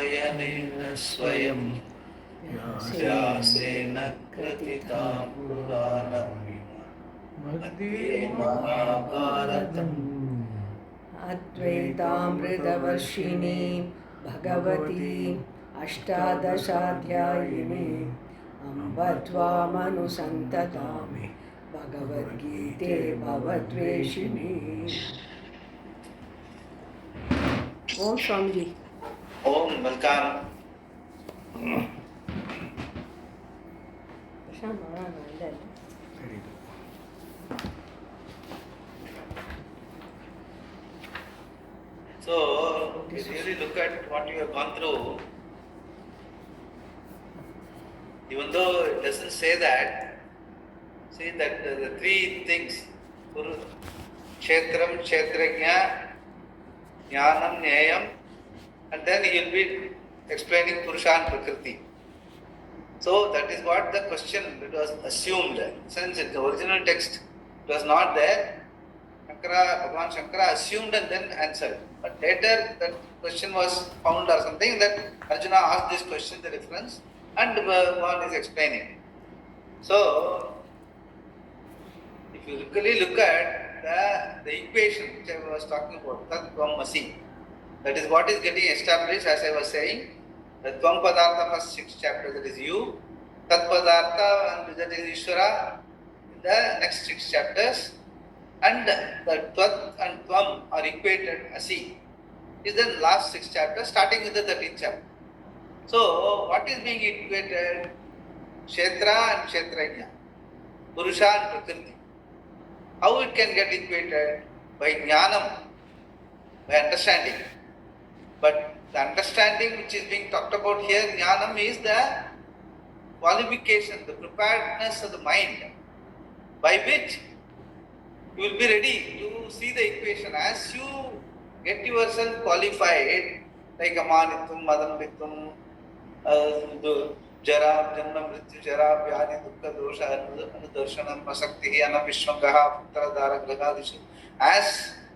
नारायणेन स्वयं व्यासेन कृतिकां पुराणं मध्ये महाभारतम् अद्वैतामृतवर्षिणीं भगवतीम् अष्टादशाध्यायिनीम् अम्ब त्वामनुसन्ततामि भगवद्गीते भवद्वेषिणी। ओम स्वामी। ओम welcome. So, if you really look at what you have gone through, even though it doesn't say that, see that the three things, Kshetram, Kshetrajna, Jnanam, Nyayam, and then he will be explaining Purusha and Prakriti. So that is what the question, it was assumed, since in the original text it was not there. Bhagavan Shankara assumed and then answered. But later that question was found or something that Arjuna asked this question, the reference, and Bhagavan is explaining. So, if you really look at the equation which I was talking about, Tat Tvam Asi, that is what is getting established, as I was saying. The Tvam Padartha first 6 chapters, that is you. Tat Padartha, and that is Ishvara, in the next 6 chapters. And the Tvat and Tvam are equated, Asi, is the last 6 chapters, starting with the 13th chapter. So, what is being equated? Kshetra and Kshetrajna, Purusha and Prakriti. How it can get equated? By Jnanam, by understanding. But the understanding which is being talked about here, Jnanam, is the qualification, the preparedness of the mind, by which you will be ready to see the equation. As you get yourself qualified, like Amanitvam, Madamritvam, Jara, Janma, Mrityu, Jara, Vyadi, Dukkha, Dosha, Anudarshanam, Masakti, Anavishwangaha, Putra, Dara, Gragadishu. As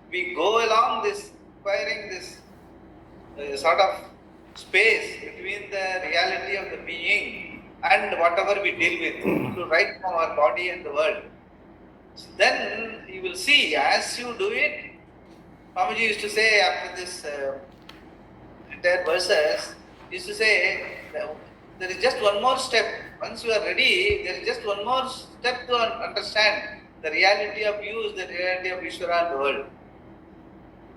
we go along this, acquiring this sort of space between the reality of the being and whatever we deal with, right from our body and the world. So then you will see, as you do it, Swamiji used to say after this entire verses, he used to say, there is just one more step. Once you are ready, there is just one more step to understand the reality of you is the reality of Ishvara and the world.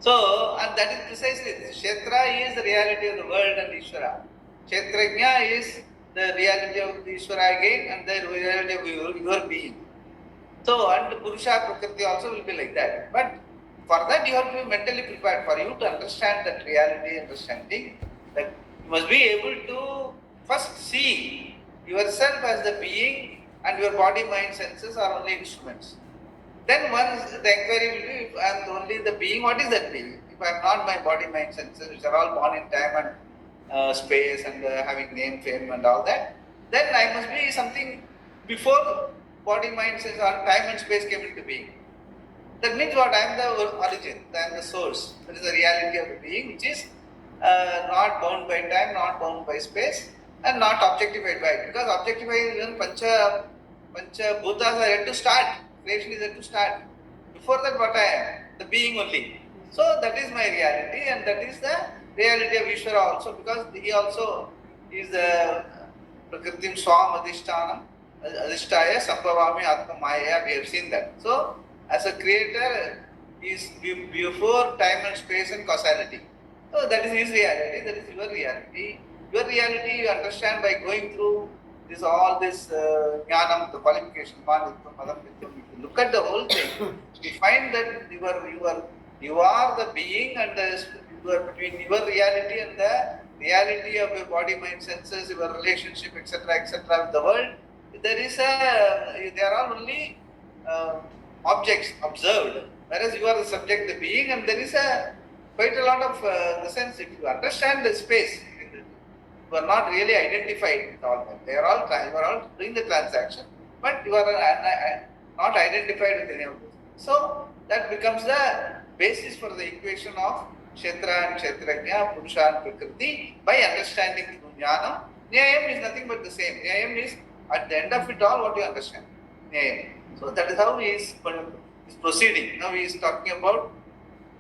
So, and that is precisely this. Kshetra is the reality of the world and Ishvara. Kshetrajna is the reality of the Ishvara again and the reality of your being. So, and Purusha Prakriti also will be like that. But for that you have to be mentally prepared. For you to understand that reality, understanding, that you must be able to first see yourself as the being and your body, mind, senses are only instruments. Then once the inquiry will be, if I am only the being, what is that being? If I am not my body, mind, senses, which are all born in time and space and having name, fame and all that, then I must be something before body, mind, sense, or time and space came into being. That means what? I am the origin, I am the source. That is the reality of the being, which is not bound by time, not bound by space, and not objectified by it. Because objectified is when Pancha Bhutas are yet to start. Creation is yet to start. Before that, what I am? The being only. So that is my reality, and that is the reality of Ishvara also, because he also is the Prakritim Swam Adhishtanam, Adhishtaya Sambhavami Atma Maya. We have seen that. So, as a creator, he is before time and space and causality. So that is his reality, that is your reality. Your reality you understand by going through all this jnanam, the qualification, manitvam, madamritvam. If you look at the whole thing, you find that you are the being, and you are between your reality and the reality of your body, mind, senses, your relationship, etc., with the world. They are all only objects observed, whereas you are the subject, the being, and there is quite a lot of the sense. If you understand the space, you are not really identified with all them. You are all doing the transaction, but you are not identified with any of those. So that becomes the basis for the equation of Kshetra and Kshetrajna, Purusha and Prakriti, by understanding through Jnanam. Nyayam is nothing but the same. Nyayam is at the end of it all what you understand. Nyayam. So that is how he is proceeding. Now he is talking about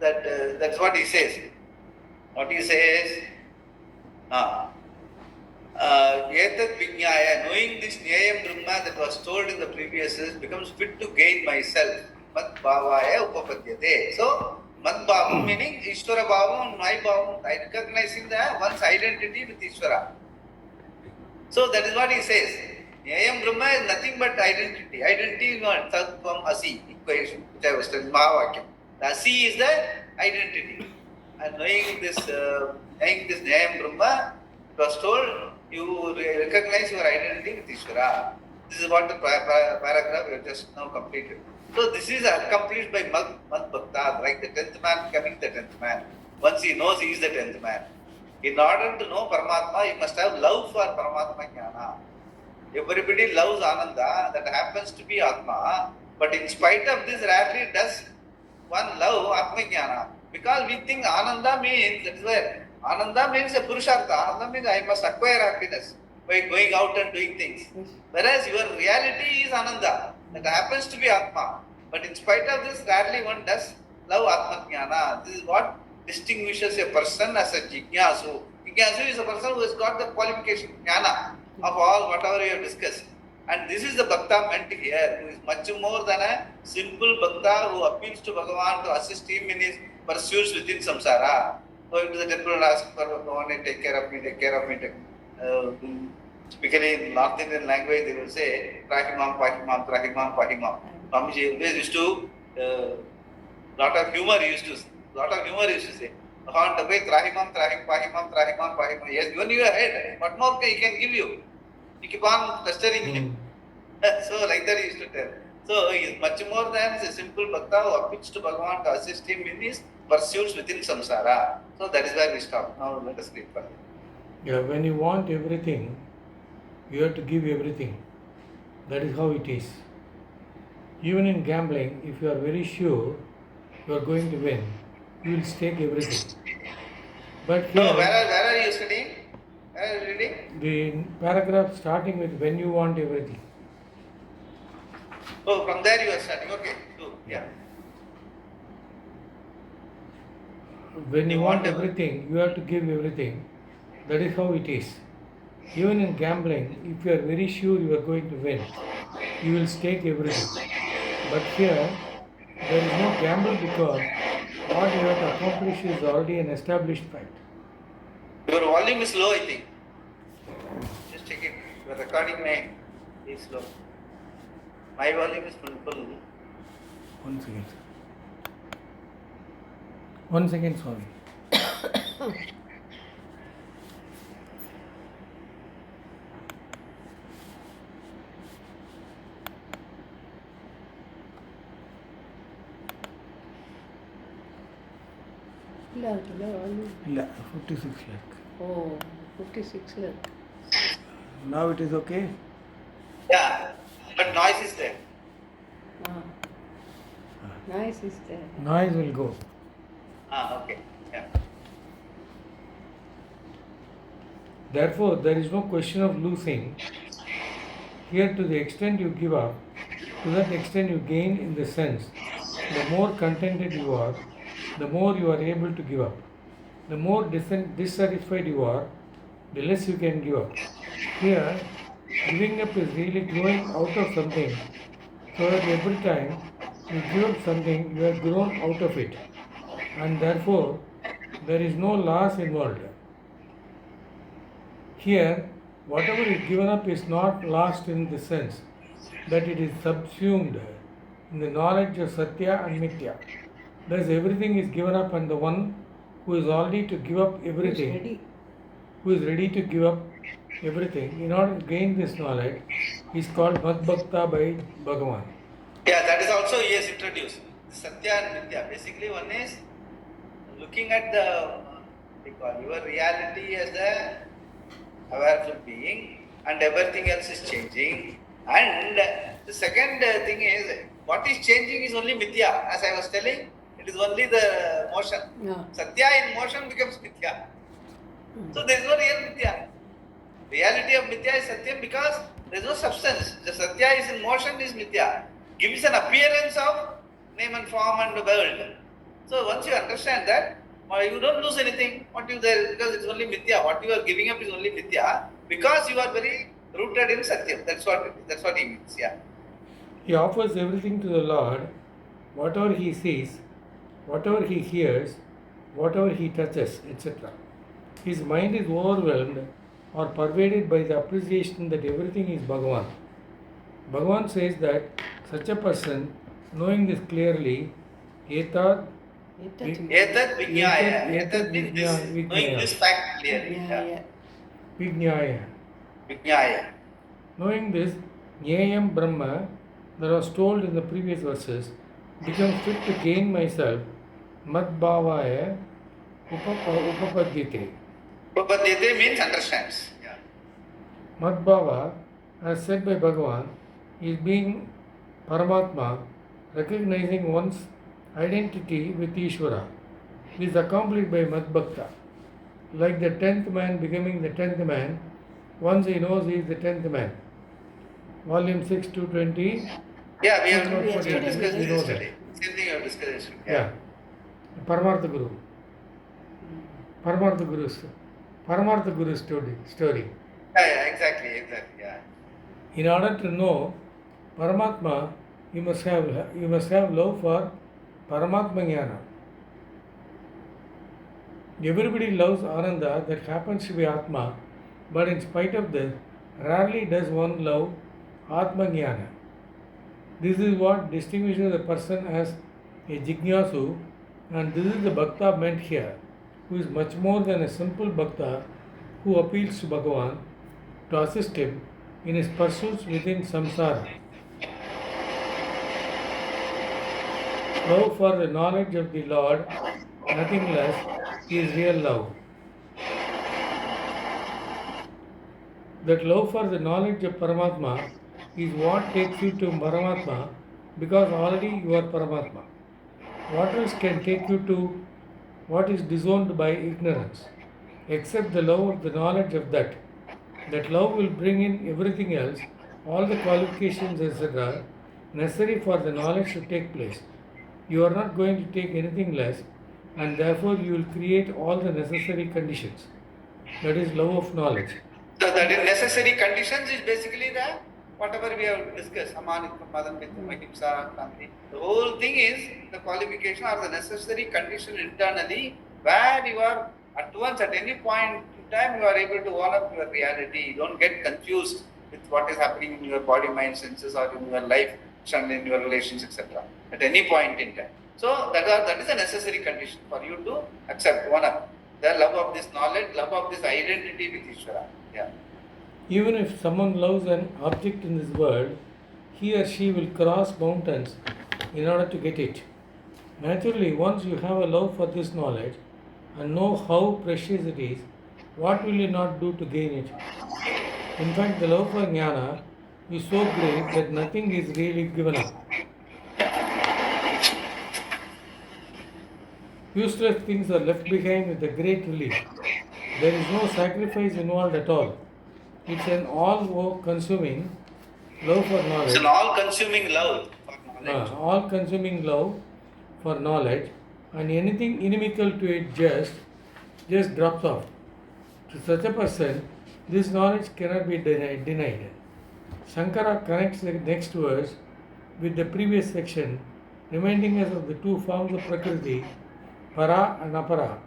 that, that's what he says. What he says, Etat Vijnaya, knowing this Nyayam Brahma that was told in the previous verse, becomes fit to gain myself. Mat Bhavaya Upapadyate. So, Mat Bhavam meaning Ishvara Bhavam, my Bhavam, I recognizing the one's identity with Ishvara. So that is what he says. Nyayam Brahma is nothing but identity. Identity is not Tattvam Asi, equation, which I was telling Mahavakyam. The Asi is the identity. And knowing this Nyayam Brahma, it was told you recognize your identity with Ishvara. This is what the paragraph we have just now completed. So this is accomplished by Mat Bhakta, like the 10th man becoming the 10th man. Once he knows he is the 10th man. In order to know Paramatma, you must have love for Paramatma Jnana. Everybody loves Ananda, that happens to be Atma, but in spite of this, rarely does one love Atma Jnana. Because we think Ananda means, that is where Ananda means a Purushartha. Ananda means I must acquire happiness by going out and doing things. Whereas your reality is Ananda, that happens to be Atma. But in spite of this, rarely one does love Atma Jnana. This is what distinguishes a person as a Jignasu. Jignasu is a person who has got the qualification, Jnana, of all whatever you have discussed. And this is the Bhakta meant here, who is much more than a simple Bhakta who appeals to Bhagavan to assist him in his pursuits within samsara. Going to the temple and ask for Bhagavan, take care of me, take care of me. Speaking in North Indian language, they will say, Trahimam, Pahimam, Trahimam, Pahimam. Swamiji always used to, lot of humor he used to say. Bhagavan to say, Trahimam, Trahim, Pahimam, Trahimam, Pahimam. He has given you a head. What more he can give you? You keep on pestering him. So like that he used to tell. So he is much more than a simple Bhakta who appeals to Bhagavan to assist him in his pursuits within samsara. So that is where we stop. Now let us read further. Yeah, when you want everything, you have to give everything. That is how it is. Even in gambling, if you are very sure you are going to win, you will stake everything. But here, no, where are you studying? Where are you reading? The paragraph starting with when you want everything. Oh, from there you are starting. Okay, good. Yeah. When you want everything, you have to give everything. That is how it is. Even in gambling, if you are very sure you are going to win, you will stake everything. But here, there is no gamble because what you have to accomplish is already an established fact. Your volume is low, I think. Just check it. Your recording may be slow. My volume is full. 1 second. 1 second, Swami. ಇಲ್ಲ 56 lakh. Oh, 56 lakh. Now it is okay? Yeah, but noise is there. Ah. Nice is there. Noise will go. Okay. Yeah. Therefore, there is no question of losing. Here, to the extent you give up, to that extent you gain in the sense, the more contented you are, the more you are able to give up. The more dissatisfied you are, the less you can give up. Here, giving up is really growing out of something, so that every time you give up something, you have grown out of it. And therefore, there is no loss involved. Here, whatever is given up is not lost in the sense that it is subsumed in the knowledge of Satya and Mithya. Thus, everything is given up, and the one who is already to give up everything, who is ready to give up everything in order to gain this knowledge, is called Mad Bhakta by Bhagavan. Yeah, that is also he has introduced. Satya and Mithya. Basically, one is looking at your reality as a awareful being, and everything else is changing. And the second thing is, what is changing is only Mithya. As I was telling, It is only the motion. Yeah. Satya in motion becomes mithya. So there is no real mithya. Reality of mithya is Satyam because there is no substance. The Satya is in motion is mithya. Gives an appearance of name and form and world. So once you understand that, you don't lose anything. What you there because it's only mithya. What you are giving up is only mithya because you are very rooted in Satyam. That's what he means. Yeah. He offers everything to the Lord, whatever he sees, whatever he hears, whatever he touches, etc. His mind is overwhelmed or pervaded by the appreciation that everything is Bhagavan. Bhagavan says that such a person, knowing this clearly, etad Etat vijnaya. Etat means this, knowing this fact clearly. Yeah. Vijnaya. Vijnaya. Knowing this, Jnayam Brahma, that was told in the previous verses, becomes fit to gain myself, Mad Bhavaya Upapadyate. Upapadyate means understands. Yeah. Mad Bhava, as said by Bhagavan, is being Paramatma, recognizing one's identity with Ishvara. This is accomplished by Mad Bhakta. Like the 10th man becoming the 10th man, once he knows he is the 10th man. Volume 6, 220. Yeah, we have discussed discussed this this yesterday. Same thing we have discussed yesterday. Yeah. Paramartha Guru. Paramartha Guru story. Yeah, exactly. Yeah. In order to know Paramatma, you must have love for Paramatma Jnana. Everybody loves Ananda that happens to be Atma, but in spite of this, rarely does one love Atma Jnana. This is what distinguishes a person as a Jignasu, and this is the Bhakta meant here, who is much more than a simple Bhakta who appeals to Bhagavan to assist him in his pursuits within samsara. Love for the knowledge of the Lord, nothing less, is real love. That love for the knowledge of Paramatma is what takes you to Paramatma because already you are Paramatma. What else can take you to what is disowned by ignorance, except the love of the knowledge of that? That love will bring in everything else, all the qualifications, etc., necessary for the knowledge to take place. You are not going to take anything less, and therefore you will create all the necessary conditions. That is love of knowledge. So that is necessary conditions is basically the whatever we have discussed, Amanitva, Madamritva, Ahimsa, Kranti. The whole thing is the qualification or the necessary condition internally where you are at once at any point in time you are able to own up your reality. You don't get confused with what is happening in your body, mind, senses or in your life and in your relations, etc. At any point in time. So that is a necessary condition for you to accept, one up. The love of this knowledge, love of this identity with Ishvara. Yeah. Even if someone loves an object in this world, he or she will cross mountains in order to get it. Naturally, once you have a love for this knowledge and know how precious it is, what will you not do to gain it? In fact, the love for jnana is so great that nothing is really given up. Useless things are left behind with a great relief. There is no sacrifice involved at all. It's an all-consuming love for knowledge. It's an all-consuming love for knowledge. All-consuming love for knowledge, and anything inimical to it just drops off. To such a person, this knowledge cannot be denied. Shankara connects the next verse with the previous section, reminding us of the two forms of Prakriti, Para and Apara,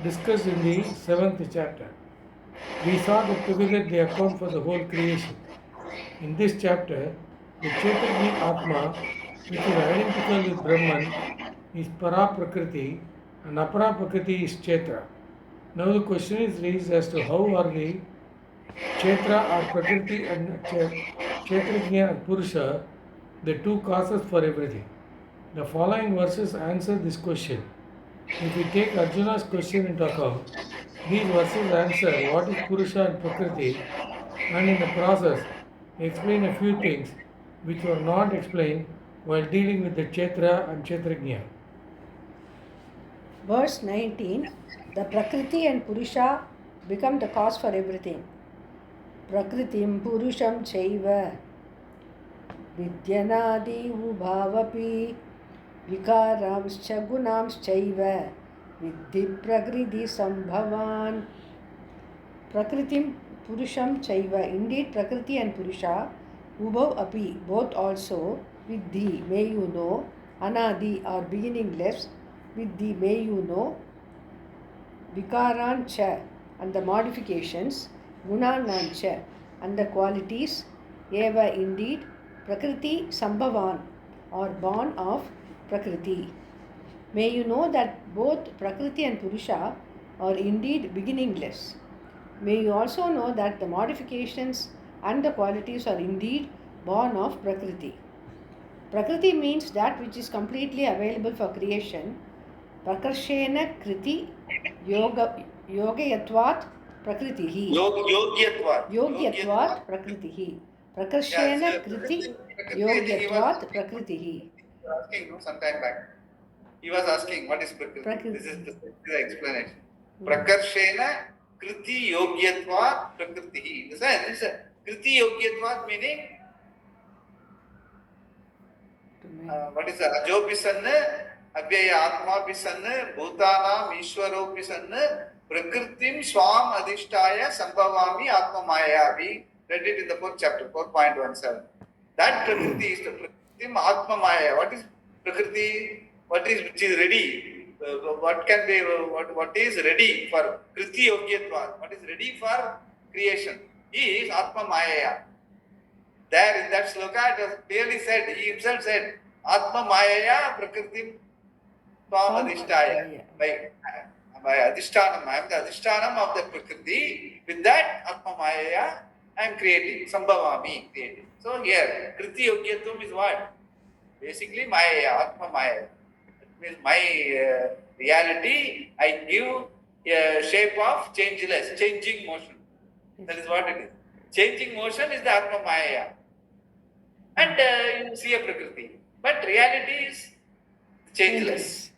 discussed in the 7th chapter. We saw that together they account for the whole creation. In this chapter, the Chaitanya Atma, which is identical with Brahman, is Para Prakriti and Apara Prakriti is Chaitra. Now the question is raised as to how are the Chaitra or Prakriti and Chaitrajna and Purusha the two causes for everything. The following verses answer this question. If we take Arjuna's question into account, these verses answer what is Purusha and Prakriti, and in the process explain a few things which were not explained while dealing with the Chaitra and Chaitrajna. Verse 19. The Prakriti and Purusha become the cause for everything. Prakritim Purusham Chaiva Vidyanadi Ubhavapi Vikaramscha Gunamschaiva Vidhi Prakriti Sambhavan. Prakritim Purusham Chaiva. Indeed, Prakriti and Purusha, Ubhav Api, both also, Vidhi, may you know, Anadi, or beginningless, Vidhi, may you know, Vikaran Cha, and the modifications, Gunanan Cha, and the qualities, Eva, indeed, Prakriti Sambhavan, or born of Prakriti. May you know that both Prakriti and Purusha are indeed beginningless. May you also know that the modifications and the qualities are indeed born of Prakriti. Prakriti means that which is completely available for creation. Prakarshena Kriti Yogayatvat Prakritihi. Yogyatvat Prakritihi. Prakarshena Kriti Yogyatvat Prakritihi. Asking some time back. He was asking what is Prakriti. This is the explanation. Prakarshena Kriti Yogyatvat Prakritihi. In the sense, Kriti Yogyatvat meaning what is that? Ajopi sanna, Abhyaya Atma sanna, Bhutanam Ishwaropi sanna, Prakritim Swam Adhishtaya Sambhavami Atma Maya. We read it in the 4th chapter, 4.17. That Prakriti is the Prakritim Atma Maya. What is Prakriti? What is which is ready? What can be? What is ready for Kriti Yogyatva? What is ready for creation? He is Atma Maya. There in that sloka it was clearly said, he himself said, Atma Maya Prakritim Swam Adhishtaya. By Adhishtanam, I am the Adhishtanam of the Prakriti. With that Atma Maya, I am creating. Sambhavami, creating. So here, Kriti Yogyatvam is what? Basically Maya, Atma Maya. That means my reality, I give a shape of changeless, changing motion. That is what it is. Changing motion is the Atma Maya. And you see a Prakriti. But reality is changeless.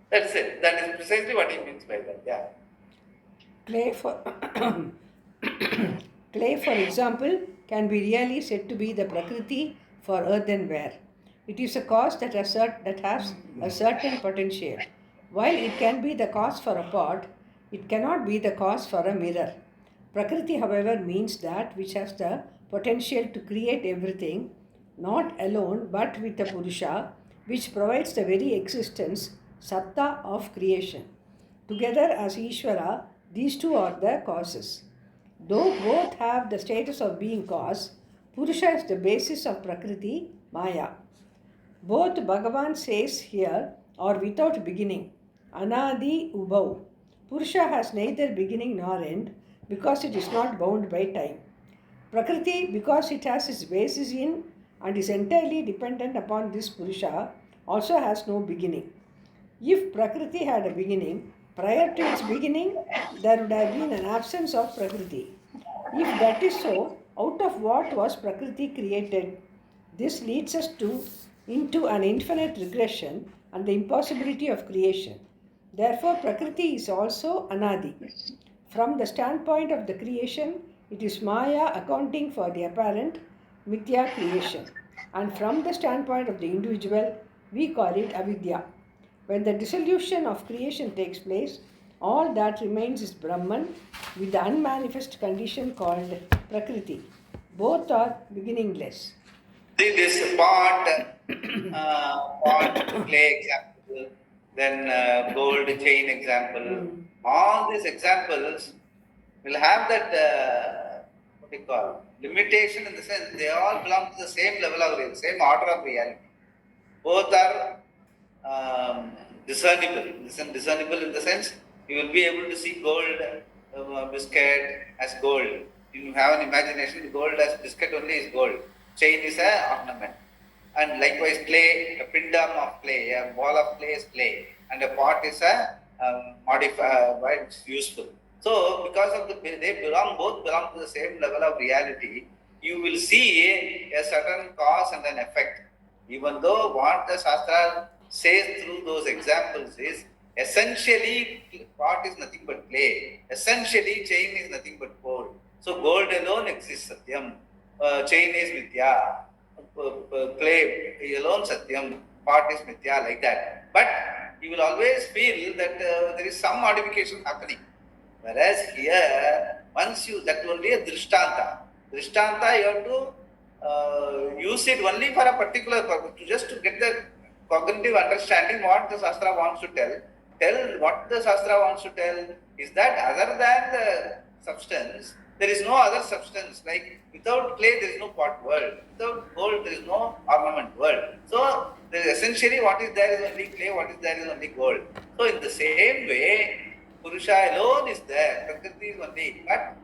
That's it. That is precisely what he means by that. Yeah. Clay, for example, can be really said to be the Prakriti for earthenware. It is a cause that has a certain potential. While it can be the cause for a pot, it cannot be the cause for a mirror. Prakriti, however, means that which has the potential to create everything, not alone but with a Purusha, which provides the very existence, Satta, of creation. Together as Ishvara, these two are the causes. Though both have the status of being cause, Purusha is the basis of Prakriti, Maya. Both Bhagavan says here are without beginning, Anadi Ubhav. Purusha has neither beginning nor end because it is not bound by time. Prakriti, because it has its basis in and is entirely dependent upon this Purusha, also has no beginning. If Prakriti had a beginning, prior to its beginning, there would have been an absence of Prakriti. If that is so, out of what was Prakriti created? This leads us into an infinite regression and the impossibility of creation. Therefore, Prakriti is also Anadi. From the standpoint of the creation, it is Maya accounting for the apparent Mithya creation. And from the standpoint of the individual, we call it Avidya. When the dissolution of creation takes place, all that remains is Brahman with the unmanifest condition called Prakriti. Both are beginningless. See this pot clay example, then gold chain example. All these examples will have that what we call limitation in the sense they all belong to the same level of reality, same order of reality. Both are discernible. Discernible in the sense you will be able to see gold biscuit as gold. You have an imagination, gold as biscuit only is gold. Chain is an ornament. And likewise clay, a pindam of clay, a ball of clay is clay. And a pot is a modified, it's useful. So because of both belong to the same level of reality, you will see a certain cause and an effect. Even though what the Shastra says through those examples is Essentially, pot is nothing but clay. Essentially, chain is nothing but gold. So gold alone exists, Satyam. Chain is Mithya. Clay alone Satyam. Pot is Mithya, like that. But you will always feel that there is some modification happening. Whereas here, once you, that will be a Drishtanta. Drishtanta, you have to use it only for a particular purpose, just to get the cognitive understanding what the Shastra wants to tell. Tell what the Shastra wants to tell is that other than the substance, there is no other substance. Like without clay, there is no pot world. Without gold, there is no ornament world. So, essentially, what is there is only clay, what is there is only gold. So, in the same way, Purusha alone is there, Prakriti is only. But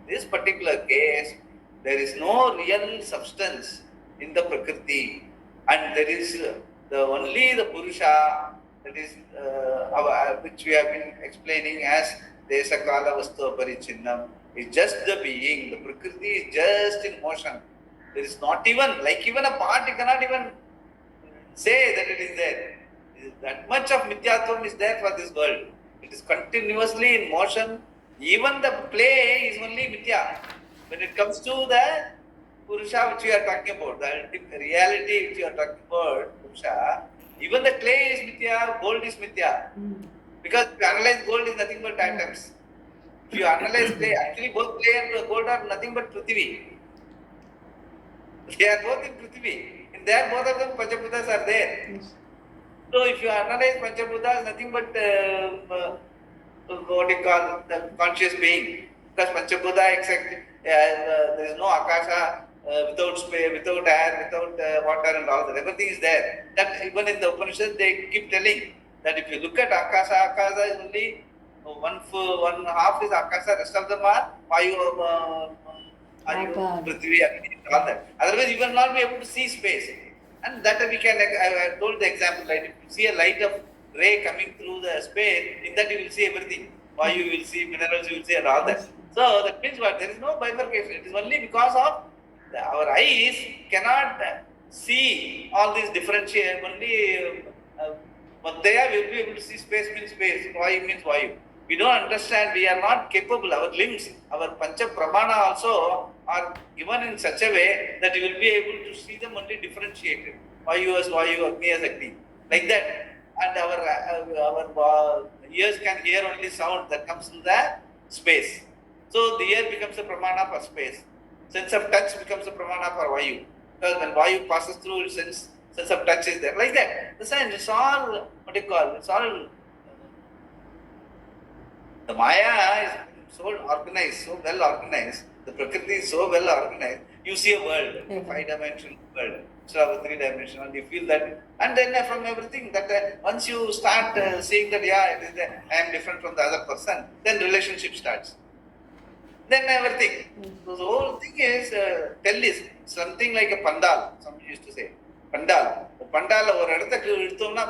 in this particular case, there is no real substance in the Prakriti, and there is only the Purusha, that is which we have been explaining as Desa Kala Vastu Parichinnam, is just the being. The Prakriti is just in motion. There is not even, like even a part, you cannot even say that it is there. That much of Mithyatvam is there for this world. It is continuously in motion. Even the play is only Mithya. When it comes to the Purusha which we are talking about, the reality which we are talking about, Purusha, even the clay is Mithya, gold is Mithya. Because if you analyze gold is nothing but atoms. If you analyze clay, actually both clay and gold are nothing but Prithvi. They are both in Prithvi. In there, both of them Panchabhutas are there. Yes. So if you analyze Panchabhutas, nothing but what you call the conscious being. Because Panchabhuta, except there is no Akasha without space, without air, without water and all that. Everything is there. That even in the Upanishad they keep telling that if you look at Akasha, Akasha is only one half is Akasha, rest of them are Vayu, Prithvi, Agni, all that. Otherwise you will not be able to see space. And that we can, I told the example, right? If you see a light of ray coming through the space, in that you will see everything. Vayu you will see, minerals you will see and all that. So that means what? There is no bifurcation. It is only because of our eyes cannot see all these differentiate. Only Madhya will be able to see space means space, Vayu means Vayu. We don't understand, we are not capable, our limbs, our Pancha Pramana also are given in such a way that you will be able to see them only differentiated. Vayu as Vayu, Agni as Agni. Like that. And our ears can hear only sound that comes from the space. So the ear becomes a Pramana for space. Sense of touch becomes a Pramana for Vayu. Because when Vayu passes through, sense of touch is there. Like that. The sense, it's all, what do you call, it's all, the Maya is so organized, so well organized. The Prakriti is so well organized. You see a world, a 5-dimensional world, instead of a 3-dimensional. You feel that, and then from everything that once you start seeing that, yeah, it is that I am different from the other person, then relationship starts. Then everything. So the whole thing is tell is something like a pandal. Somebody used to say pandal. The pandal or edutha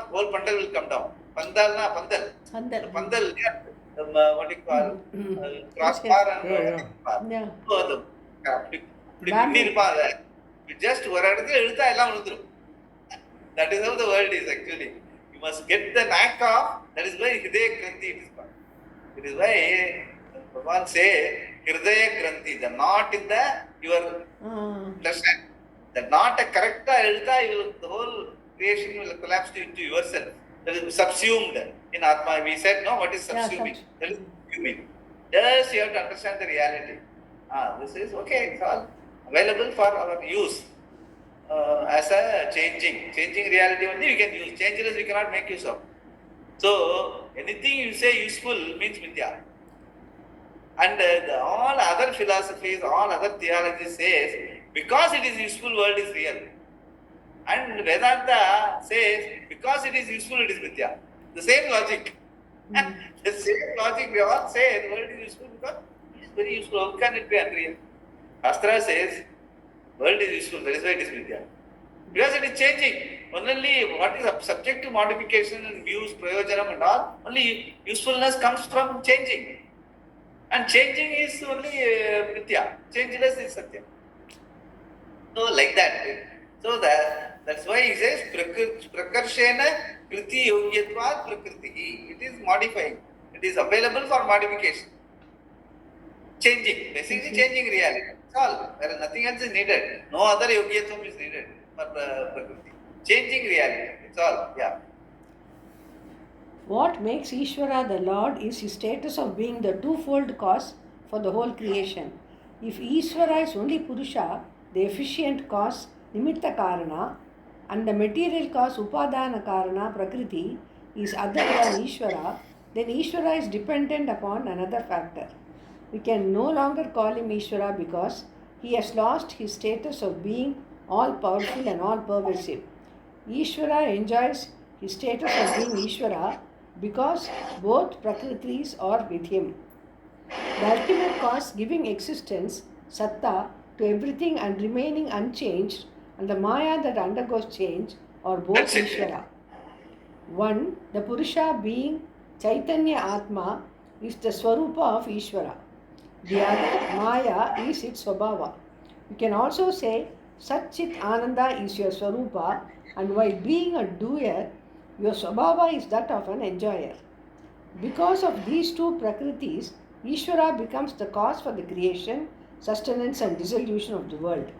whole pandal will come down. Pandal na pandal. Pandal. Yeah. What do you call crossbar and Yeah. So just that is how the world is actually. You must get the knack of, that is why Hridaya Granthi it is called. It is why Bhagavan say Hridaya Granthi, the knot in your understand. The knot a correct the whole creation will collapse into yourself. That is subsumed in Atma. We said, no, what is subsuming? That is subsuming. Just you have to understand the reality. This is okay, it's all available for our use as a changing reality only we can use. Changeless we cannot make use of. So anything you say useful means Mithya. And all other philosophies, all other theologies says, because it is useful, world is real. And Vedanta says, because it is useful, it is Mithya. The same logic. The same logic we all say, the world is useful because it is very useful. How can it be unreal? Shastra says, world is useful, that is why it is Mithya. Because it is changing. Only what is subject to modification and views, prayojanam and all, only usefulness comes from changing. And changing is only Mithya. Changeless is Satya. So like that. So that's why he says Prakarshena Kriti yogyatvat prakriti. It is modifying. It is available for modification. Changing. Basically changing reality. That's all. There is nothing else is needed. No other yogyatvam is needed for prakriti. Changing reality. That's all. Yeah. What makes Ishvara the Lord is his status of being the twofold cause for the whole creation. If Ishvara is only Purusha, the efficient cause, Nimitta Karana, and the material cause, Upadana Karana, Prakriti, is other than Ishvara, then Ishvara is dependent upon another factor. We can no longer call him Ishvara because he has lost his status of being all powerful and all pervasive. Ishvara enjoys his status of being Ishvara because both Prakritis are with him. The ultimate cause giving existence, Satta, to everything and remaining unchanged, and the Maya that undergoes change are both Ishvara. One, the Purusha being Chaitanya Atma, is the Swarupa of Ishvara. The other, Maya, is its Swabhava. You can also say Sat Chit Ananda is your Swarupa, and while being a doer, your Swabhava is that of an enjoyer. Because of these two Prakritis, Ishvara becomes the cause for the creation, sustenance and dissolution of the world.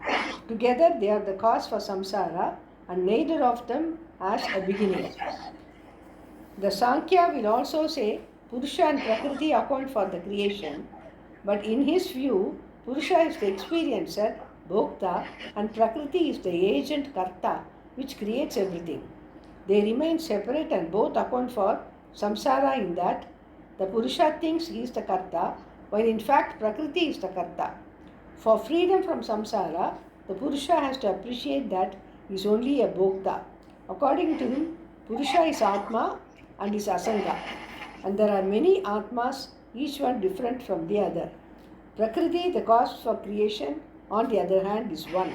Together they are the cause for samsara, and neither of them has a beginning. The Sankhya will also say Purusha and Prakriti account for the creation, but in his view, Purusha is the experiencer, Bhokta, and Prakriti is the agent, Karta, which creates everything. They remain separate and both account for samsara in that the Purusha thinks he is the Karta, while in fact Prakriti is the Karta. For freedom from samsara, the Purusha has to appreciate that he is only a Bhokta. According to him, Purusha is Atma and is Asanga, and there are many Atmas, each one different from the other. Prakriti, the cause for creation, on the other hand, is one.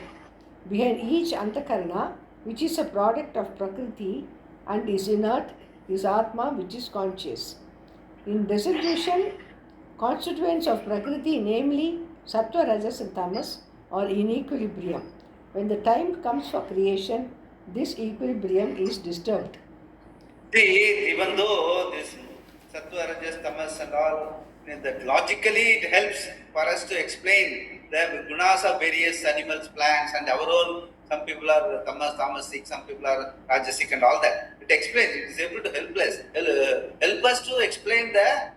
Behind each Antakarana, which is a product of Prakriti and is inert, is Atma, which is conscious. In dissolution, constituents of Prakriti, namely Sattva, Rajas and Tamas, are in equilibrium. When the time comes for creation, this equilibrium is disturbed. See, even though this Sattva, Rajas, Tamas and all, that logically it helps for us to explain the gunas of various animals, plants and our own. Some people are tamasic, some people are rajasic and all that. It explains, it is able to help us to explain the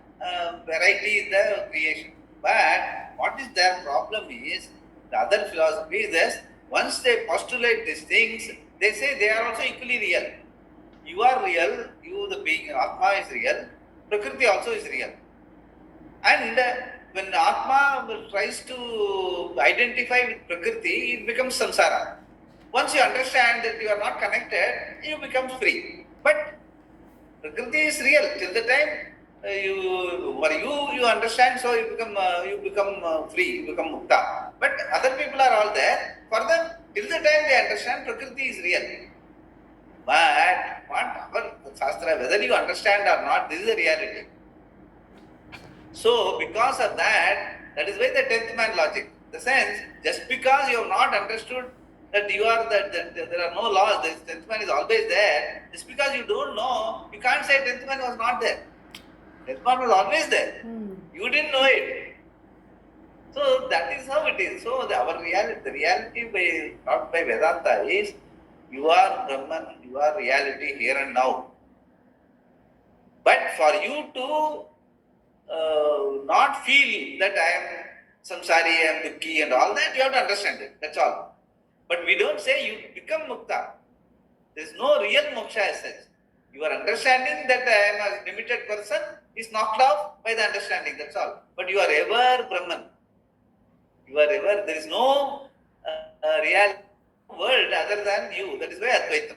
variety in the creation. But what is their problem is, the other philosophy is this, once they postulate these things, they say they are also equally real. You are real, you the being, Atma is real, Prakriti also is real. And when Atma tries to identify with Prakriti, it becomes samsara. Once you understand that you are not connected, you become free. But Prakriti is real. Till the time you understand, so you become free, you become mukta. But other people are all there. For them, till the time they understand, Prakriti is real. But what our Shastra, whether you understand or not, this is a reality. So, because of that, that is why the 10th man logic. The sense, just because you have not understood that you are that there are no laws, the 10th man is always there, just because you don't know, you can't say 10th man was not there. 10th man was always there. You didn't know it. So, that is how it is. So, our reality, the reality taught by Vedanta is, you are Brahman, you are reality here and now. But for you to not feel that I am samsari, I am dukkhi and all that, you have to understand it. That's all. But we don't say you become mukta. There is no real moksha as such. Your understanding that I am a limited person is knocked off by the understanding. That's all. But you are ever Brahman. You are ever, there is no real world other than you. That is why Advaitam.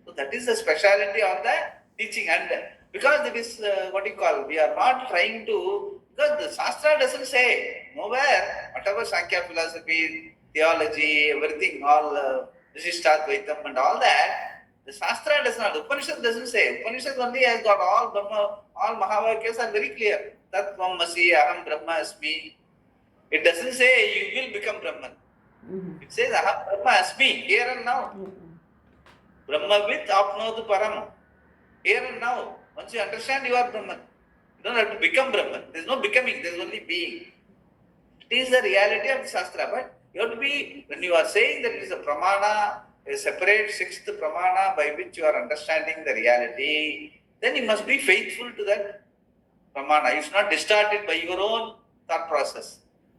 So that is the speciality of the teaching. And because it is what you call, we are not trying to, because the Shastra doesn't say, nowhere, whatever Sankhya philosophy, theology, everything, all Vishishtadvaitam and all that, the Shastra does not, Upanishad doesn't say. Upanishad only has got all Brahma, all Mahavakyas are very clear. Tat Masi, Aham Brahma Asmi. It doesn't say you will become Brahman. It says Aham Brahma Asmi, here and now. Brahmavit apnodu param. Here and now, once you understand you are Brahman, you don't have to become Brahman. There is no becoming, there is only being. It is the reality of the Shastra, but you have to be, when you are saying that it is a pramana, a separate sixth pramana by which you are understanding the reality, then you must be faithful to that pramana. You should not distort it by your own thought process.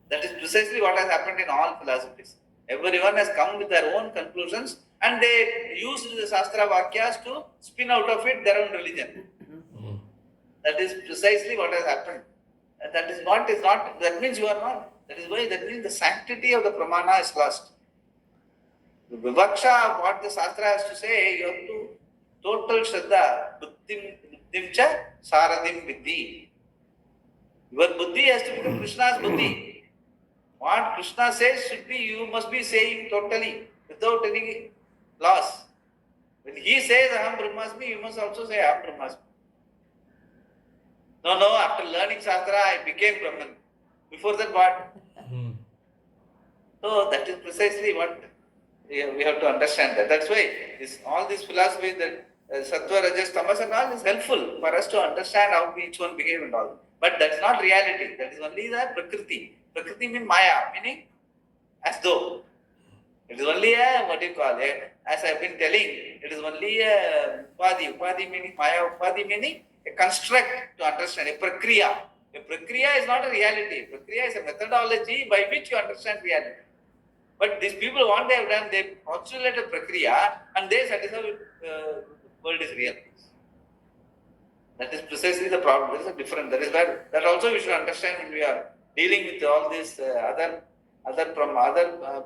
That is precisely what has happened in all philosophies. Everyone has come with their own conclusions and they used the Shastra Vakyas to spin out of it their own religion. That is precisely what has happened. And that is not, that means you are not. That is why, that means the sanctity of the pramana is lost. The vivaksha of what the Shastra has to say, you have to total shraddha, buddhim cha saradim viddhi. Your buddhi has to become Krishna's buddhi. What Krishna says should be, you must be saying totally, without any loss. When he says Aham Brahmasmi, you must also say Aham Brahmasmi. No, after learning Shastra, I became Brahman. Before that, what? So that is precisely what we have to understand. That's why all these philosophies that Sattva, Rajas, Tamas and all is helpful for us to understand how each one behave and all. But that's not reality. That is only the Prakriti. Prakriti means Maya, meaning as though. It is only a, what do you call it? As I have been telling, it is only a Upadi. Upadi meaning Maya, Upadi meaning a construct to understand, a Prakriya. A Prakriya is not a reality. A Prakriya is a methodology by which you understand reality. But these people, what they have done, they postulate a Prakriya and they satisfy the world is real. That is precisely the problem. There is a difference. That also we should understand when we are dealing with all this other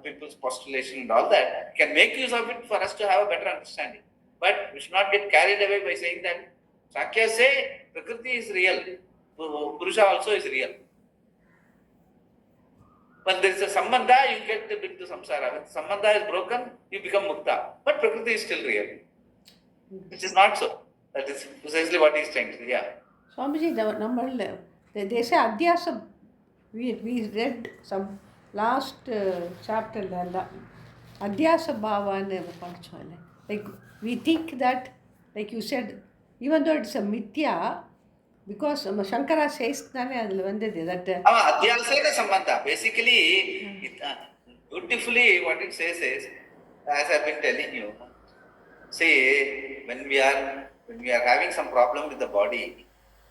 people's postulation and all that. We can make use of it for us to have a better understanding. But we should not get carried away by saying that Sakya say Prakriti is real, Purusha also is real. When there is a sambandha, you get into samsara. When sambandha is broken, you become mukta. But Prakriti is still real. Which is not so. That is precisely what he is trying to say. Yeah. Swamiji, they say Adhyasa, we read some last chapter, Adhyasa Bhava, like we think that, like you said, even though it's a mithya, because Shankara says that Adhyasena sambandha. Basically, beautifully what it says is, as I have been telling you, see, when we are having some problem with the body,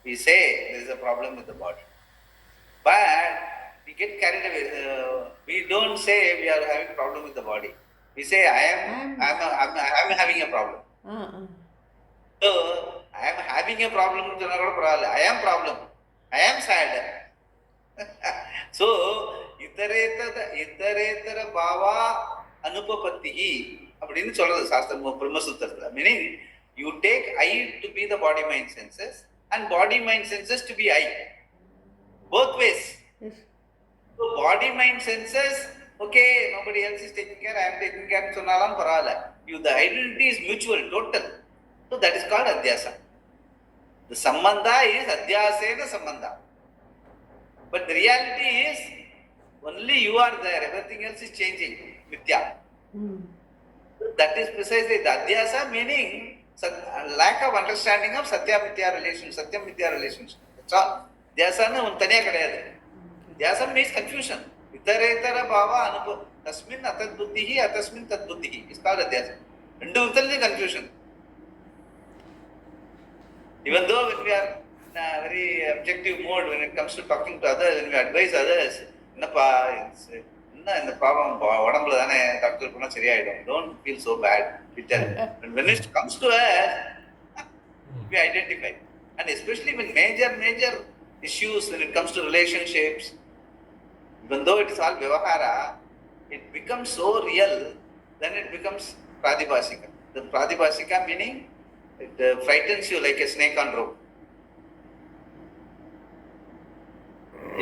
we say there is a problem with the body. But we get carried away. We don't say we are having a problem with the body. We say I am having a problem. So I am having a problem with another problem. I am problem. I am sad. So itaretara bhava anupapattihi. அப்படின்னு சொல்றது சாஸ்திரம் பிரம்மசூத்திரத்துல. Meaning, you take I to be the body mind senses and body mind senses to be I. Both ways. Yes. So body mind senses, okay, nobody else is taking care, I am taking care, சொன்னாலும் பரவாயில்ல. The identity is mutual, total. So that is called adhyasa. The sambandha is adhyasena sambandha. But the reality is only you are there, everything else is changing. Mithya. That is precisely the adhyasa, meaning lack of understanding of satya mithya relationship. That's all. Adhyasa nu taniya kadayadu. Adhyasa means confusion. Itaretara bhava anupa tasmin atad buddhihi atasmin tad buddhihi. It's called adhyasa. Rendu confusion. Even though when we are in a very objective mode when it comes to talking to others, when we advise others, இந்த problem உடம்புல தானே doctor போனால் சரியாயிடும். Don't feel so bad. When it comes to us, we identify. And especially when major issues, when it comes to relationships, even though it is all vyavahara, it becomes so real, then it becomes pradibhasika. The pradibhasika meaning it frightens you like a snake on rope.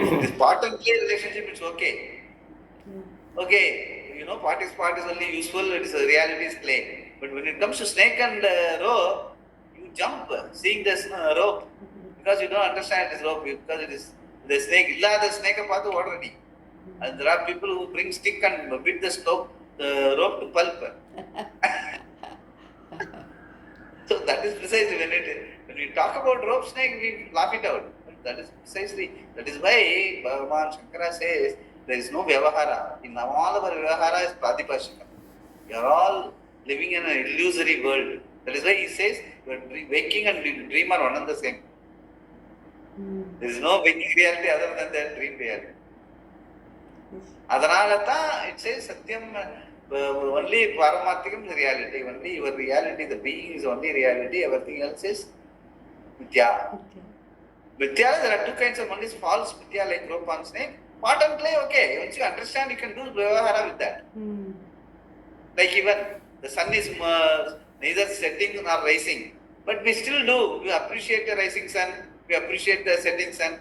If it is part and play relationship, it's okay. Okay, part is only useful, it is reality is play. But when it comes to snake and rope, you jump seeing this rope because you don't understand this rope, because it is the snake. Illa the snake paathu already. And there are people who bring stick and beat the rope to pulp. that is precisely when we talk about rope snake, we laugh it out. That is precisely, that is why Bhagavan Shankara says there is no vyavahara. In all our vyavahara is pratipashika. We are all living in an illusory world. That is why he says waking and dream are one and the same. There is no waking reality other than that dream reality. Adanalata, it says Satyam, only Paramatikam is reality, only your reality, the being is only reality, everything else is Mithya. Mithya, there are two kinds of, one is false Mithya like rope and snake. Pot and clay, okay, once you understand, you can do Vyavahara with that. Like even the sun is neither setting nor rising, but we still do. We appreciate the rising sun, we appreciate the setting sun,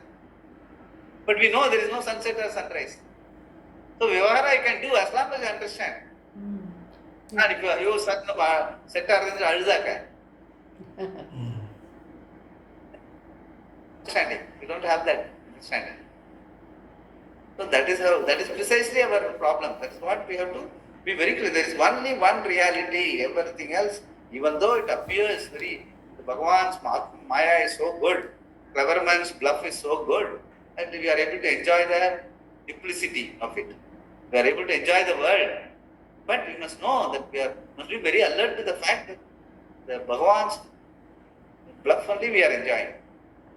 but we know there is no sunset or sunrise. So Vyavahara you can do as long as you understand. And if you set understanding, you don't have that understanding. So that is precisely our problem. That is what we have to be very clear. There is only one reality. Everything else, even though it appears very, Bhagavan's Maya is so good, clever man's bluff is so good, and we are able to enjoy the duplicity of it. We are able to enjoy the world. But we must know that we must be very alert to the fact that the Bhagavan's bluff only we are enjoying,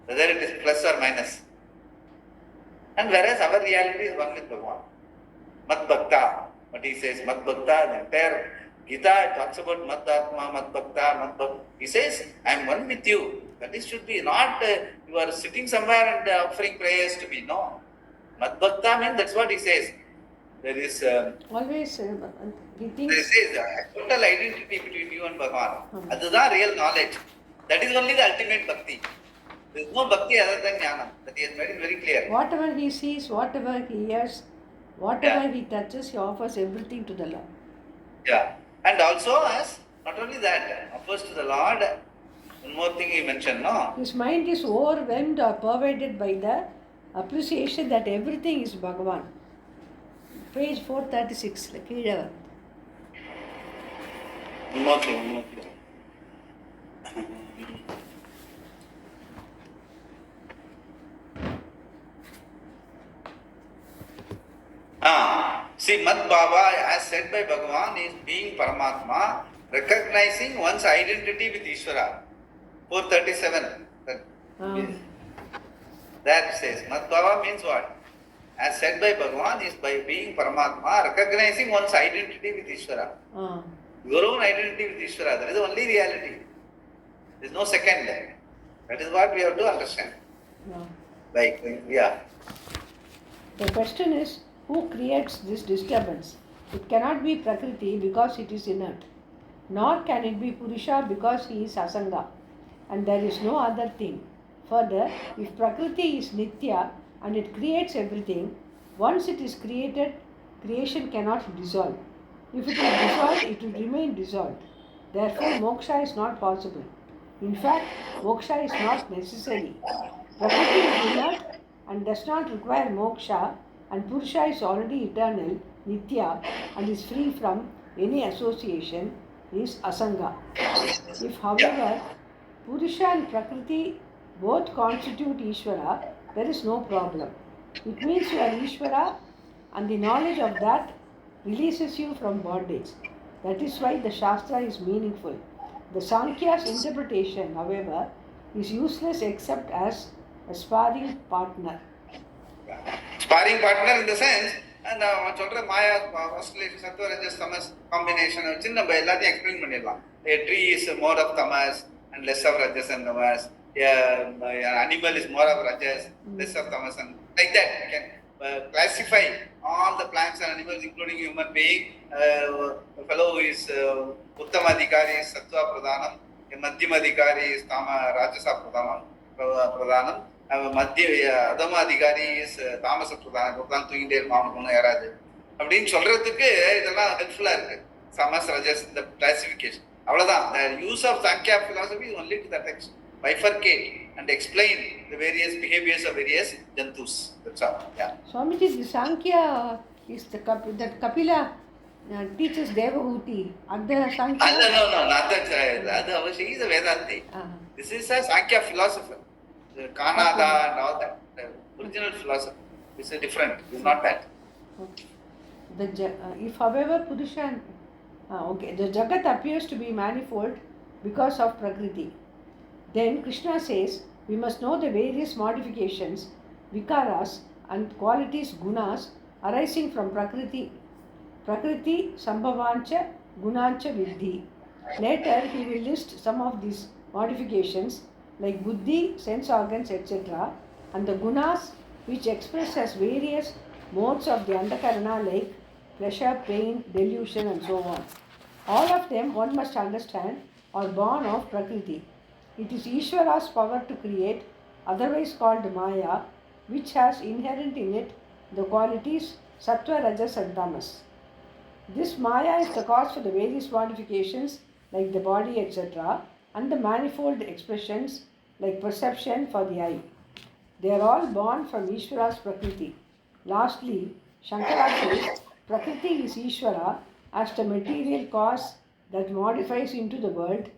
whether it is plus or minus. And whereas our reality is one with Bhagavan. Mat Bhakta, what he says, Mat Bhakta, the entire Gita talks about Mat Atma, Mat Bhakta, Mat Bhakta. He says, I am one with you. That is should be not you are sitting somewhere and offering prayers to me. No. Mat Bhakta means that's what he says. There is always he thinks there is a total identity between you and Bhagavan. That is the real knowledge. That is only the ultimate bhakti. There is no bhakti other than jnana. That he has made it very clear. Whatever he sees, whatever he hears, whatever he touches, he offers everything to the Lord. Yeah. And also as not only that, offers to the Lord. One more thing he mentioned, no? His mind is overwhelmed or pervaded by the appreciation that everything is Bhagavan. Page 436. One more thing. See, Mat Baba, as said by Bhagavan, is being Paramatma, recognizing one's identity with Ishvara. 437. That says, Mat Baba means what? As said by Bhagavan, is by being Paramatma, recognizing one's identity with Ishvara. Your own identity with Ishvara. That is the only reality. There is no second there. That is what we have to understand. The question is, who creates this disturbance? It cannot be Prakriti because it is inert, nor can it be Purusha because he is Asanga, and there is no other thing. Further, if Prakriti is Nitya and it creates everything, once it is created, creation cannot dissolve. If it is dissolved, it will remain dissolved. Therefore, moksha is not possible. In fact, moksha is not necessary. Prakriti is inert and does not require moksha, and Purusha is already eternal, Nitya, and is free from any association, is Asanga. If, however, Purusha and Prakriti both constitute Ishvara, there is no problem. It means you are Ishvara, and the knowledge of that releases you from bondage. That is why the Shastra is meaningful. The Sankya's interpretation, however, is useless except as a sparring partner. Sparring partner in the sense, and Maya, Sattva, Rajas, Tamas combination, explain pannidalaam. A tree is more of Tamas and less of Rajas and Tamas. An animal is more of Rajas, less of Tamas, and like that we can classify all the plants and animals, including human being. A fellow who is Uttamadhikari is Sattva Pradhanam, a Madhyamadhikari is Rajasa Pradhanam. Adhamadhikari is Tamasa Pradhanam, தூங்கிட்டே இருப்பான் யாராவது அப்படின்னு சொல்றதுக்கு இதெல்லாம் ஹெல்ப்ஃபுல்லா இருக்கு. Samas, Rajas, the classification. அவ்வளவுதான். The use of Sankhya philosophy is only to that extent. Bifurcate and explain the various behaviors of various jantus. That's all. Yeah. Swamiji, the Sankhya is that Kapila teaches Devahuti, Adda Sankhya. No, not that. She is a Vedanti. This is a Sankhya philosopher. Kanada and all that. The original philosopher. It's a different. It's not that. Okay. If, however, Purusha, the Jagat appears to be manifold because of Prakriti, then Krishna says we must know the various modifications, vikaras, and qualities, gunas, arising from Prakriti, Sambhavancha, Gunancha Vidhi. Later, he will list some of these modifications like Buddhi, sense organs, etc., and the gunas which express as various modes of the Andakarana like pleasure, pain, delusion, and so on. All of them, one must understand, are born of Prakriti. It is Ishvara's power to create, otherwise called Maya, which has inherent in it the qualities Sattva, Rajas, and Tamas. This Maya is the cause for the various modifications like the body, etc., and the manifold expressions like perception for the eye. They are all born from Ishvara's Prakriti. Lastly, Shankara says Prakriti is Ishvara as the material cause that modifies into the world,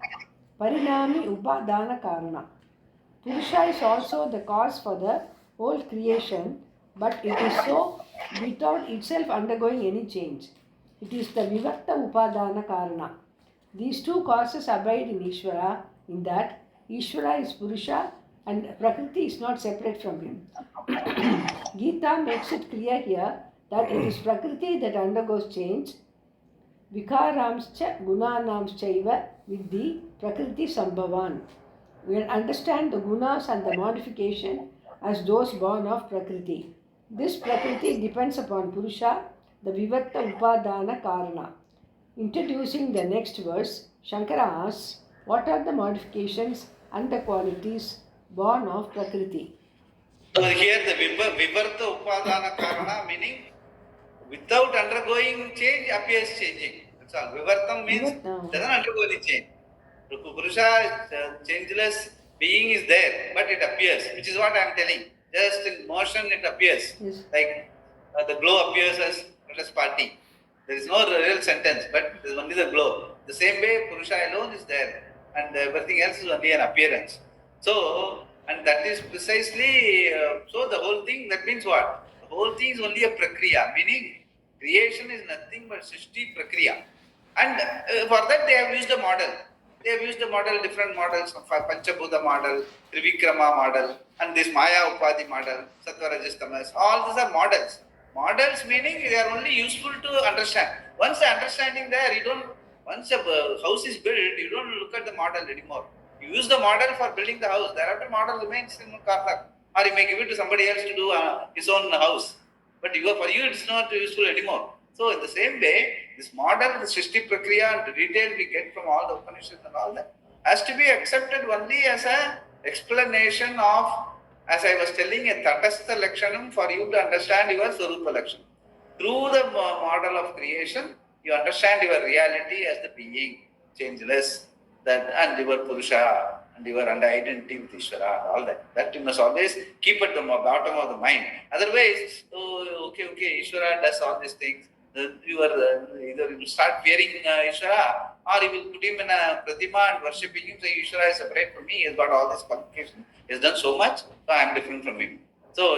Parinami Upadana Karana. Purusha is also the cause for the whole creation, but it is so without itself undergoing any change. It is the Vivakta Upadana Karana. These two causes abide in Ishvara, in that Ishvara is Purusha and Prakriti is not separate from him. Gita makes it clear here that it is Prakriti that undergoes change. Vikaramscha gunanamschaiva vidhi Prakriti Sambhavan. We will understand the gunas and the modification as those born of Prakriti. This Prakriti depends upon Purusha, the Vivatta Upadana Karana. Introducing the next verse, Shankara asks, what are the modifications and the qualities born of Prakriti? So here the Vivarta Upadana Karana meaning without undergoing change appears changing. That's all. Vivartam means doesn't undergo any change. Purusha, changeless being is there, but it appears, which is what I am telling. Just in motion it appears. Yes. Like the glow appears as party. There is no real sentence, but there is only the glow. The same way Purusha alone is there, and everything else is only an appearance. So, and that is precisely, so the whole thing, that means what? The whole thing is only a prakriya, meaning creation is nothing but Srishti prakriya. And for that they have used a model. They have used a model, different models, Panchabhuta model, Trivikrama model, and this Maya Upadhi model, Sattva Rajas Tamas. All these are models. Models meaning they are only useful to understand. Once the understanding there, once a house is built, you don't look at the model anymore. You use the model for building the house. Thereafter, model remains in Karnak. Or you may give it to somebody else to do his own house. But for you, it's not useful anymore. So, in the same way, this model, the Srishti Prakriya and the detail we get from all the Upanishads and all that, has to be accepted only as an explanation of, as I was telling, a Tatastha Lakshanam for you to understand your Swarupa Lakshanam. Through the model of creation, you understand your reality as the being, changeless, and your Purusha, and your identity with Ishvara, and all that. That you must always keep at the bottom of the mind. Otherwise, okay, Ishvara does all these things. Either you start fearing Ishvara, or you will put him in a pratima and worshipping him, say Ishvara is separate from me, he has got all this qualification, he has done so much, so I am different from him. So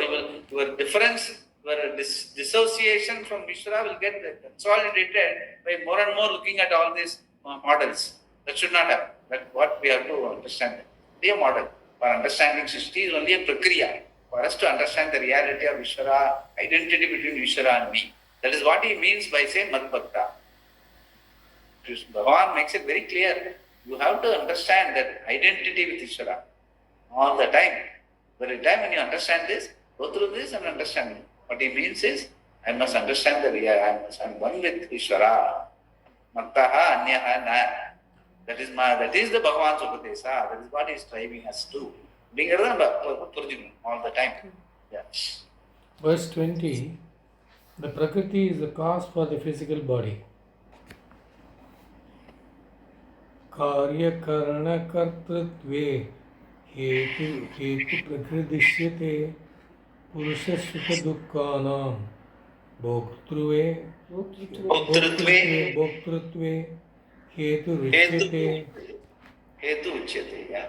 your difference, your dissociation from Ishvara will get consolidated by more and more looking at all these models. That should not happen. That's what we have to understand. Be a model. For understanding Srishti is only a prakriya. For us to understand the reality of Ishvara, identity between Ishvara and me. That is what he means by saying Mad Bhakta. Bhagavan makes it very clear. You have to understand that identity with Ishvara all the time. Every time when you understand this, go through this and understand it. What he means is, I must understand the reality. I am one with Ishvara. Maktaha anyaha na. That is the Bhagavan's Upadesa. That is what he is striving us to. Being all the time. Yeah. Verse 20. The Prakriti is the cause for the physical body. Karya karana kartrutve hetu prakridishyate purusha sukha dukkhanam भोक्तृत्वे Bhoktrutve, भोक्तृत्वे हेतु hetu, रुच्यते hetu uchyate. Yeah.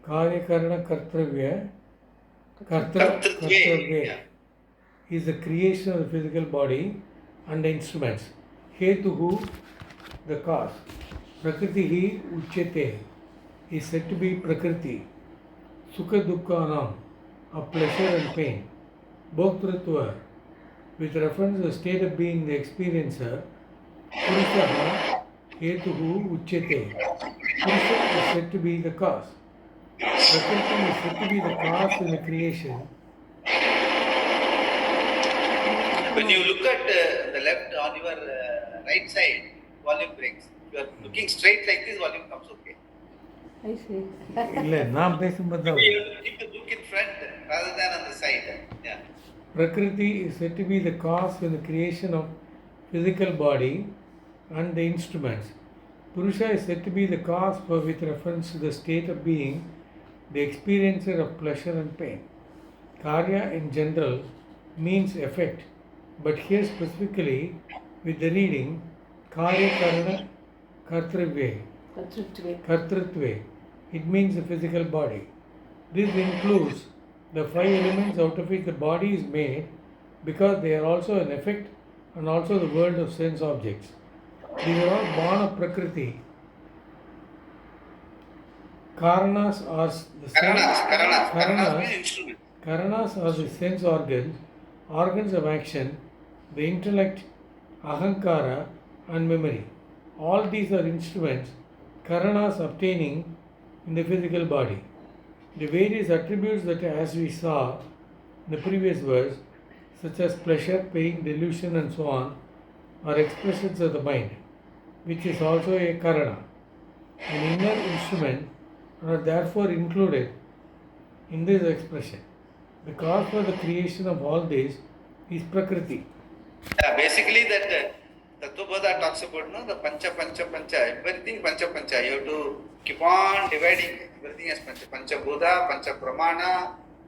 कार्यकरणकर्तव्य Kartrutve. कर्तव्य Yeah. is the creation of the physical body and the instruments. Hetuhu, the cause. Prakritihi uchyate is said to be Prakriti. Sukha dukkhanam, of pleasure and pain. Bhoktrutva, with reference to the state of being the experiencer. Purushaha, hetuhu uchyate. Purusha is said to be the cause. Prakriti is said to be the cause in the creation. When you look at the left on your right side, volume breaks. If you are looking straight like this, volume comes okay. I see. இல்லை நாம் பேசும்போது தான் You have to keep the book in front rather than on the side. Yeah. Prakriti is said to be the cause in the creation of physical body and the instruments. Purusha is said to be the cause for with reference to the state of being, the experiencer of pleasure and pain. Karya in general means effect, but here specifically with the reading Karya Karana Kartrivye, Kartrutve, it means the physical body. This includes the 5 elements out of which the body is made, because they are also an effect and also the world of sense objects. These are all born of Prakriti. Karanas are the Karanas are the sense organs of action, the intellect, ahankara, and memory. All these are instruments, Karanas obtaining in the physical body. The various attributes that, as we saw in the previous verse, such as pleasure, pain, delusion, and so on, are expressions of the mind, which is also a Karana. An inner instrument are therefore included in this expression. The cause for the creation of all this is Prakriti. Yeah, basically that Tattvabodha talks about the pancha, everything pancha. You have to keep on dividing everything as pancha bodha, pancha pramana,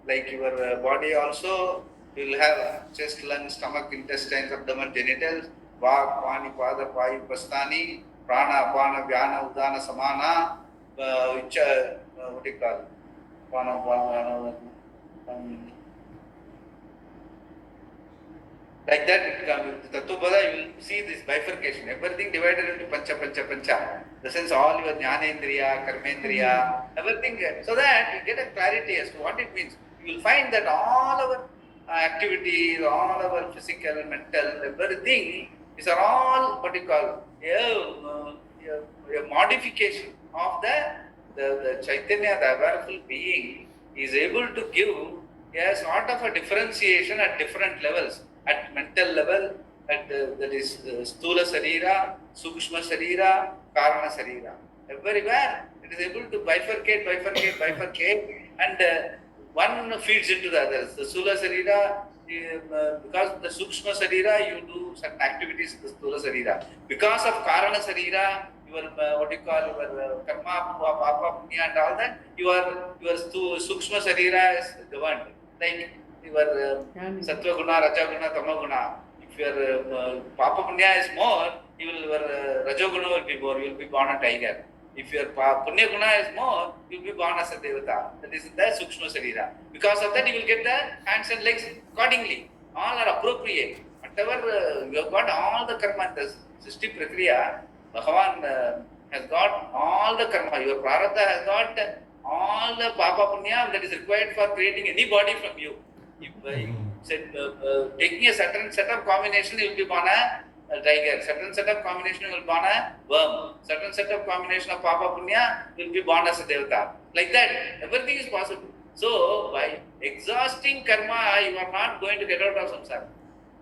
like your body also. You will have chest, lungs, stomach, intestines, abdomen, genitals, vak, pani, pada, payu, pastani, prana, apana, vyana, udana, samana, what do you call? Prana, like that, Tattvabodha, you will see this bifurcation. Everything divided into pancha. The sense all your jnanendriya, karmendriya, everything. So that you get a clarity as to what it means. You will find that all our activities, all our physical, mental, everything is all what you call a modification of the Chaitanya, the awareness being, is able to give a sort of a differentiation at different levels. At mental level, at that is Stula Sarira, Sukshma Sarira, Karana Sarira. Everywhere it is able to bifurcate, and one feeds into the others. The Stula Sarira, because the Sukshma Sarira, you do certain activities in the Stula Sarira. Because of Karana Sarira, your karma, papa, punya, and all that, your Sukshma Sarira is governed. Like your Sattva Guna, Raja Guna, Tama Guna. If your Papa Punya is more, your Raja Guna will be more, you will be born a tiger. If your Punya Guna is more, you will be born as a Devata. That is the Sukshma Sarira. Because of that, you will get the hands and legs accordingly. All are appropriate. Whatever you have got all the karma, the Sisti Prakriya, Bhagavan has got all the karma. Your Prarabdha has got all the Papa Punya that is required for creating any body from you. If taking a certain set of combination, you will be born a tiger. Certain set of combination, you will be born a worm. Certain set of combination of Papa Punya, you will be born as a Devata. Like that, everything is possible. So, by exhausting karma, you are not going to get out of samsara.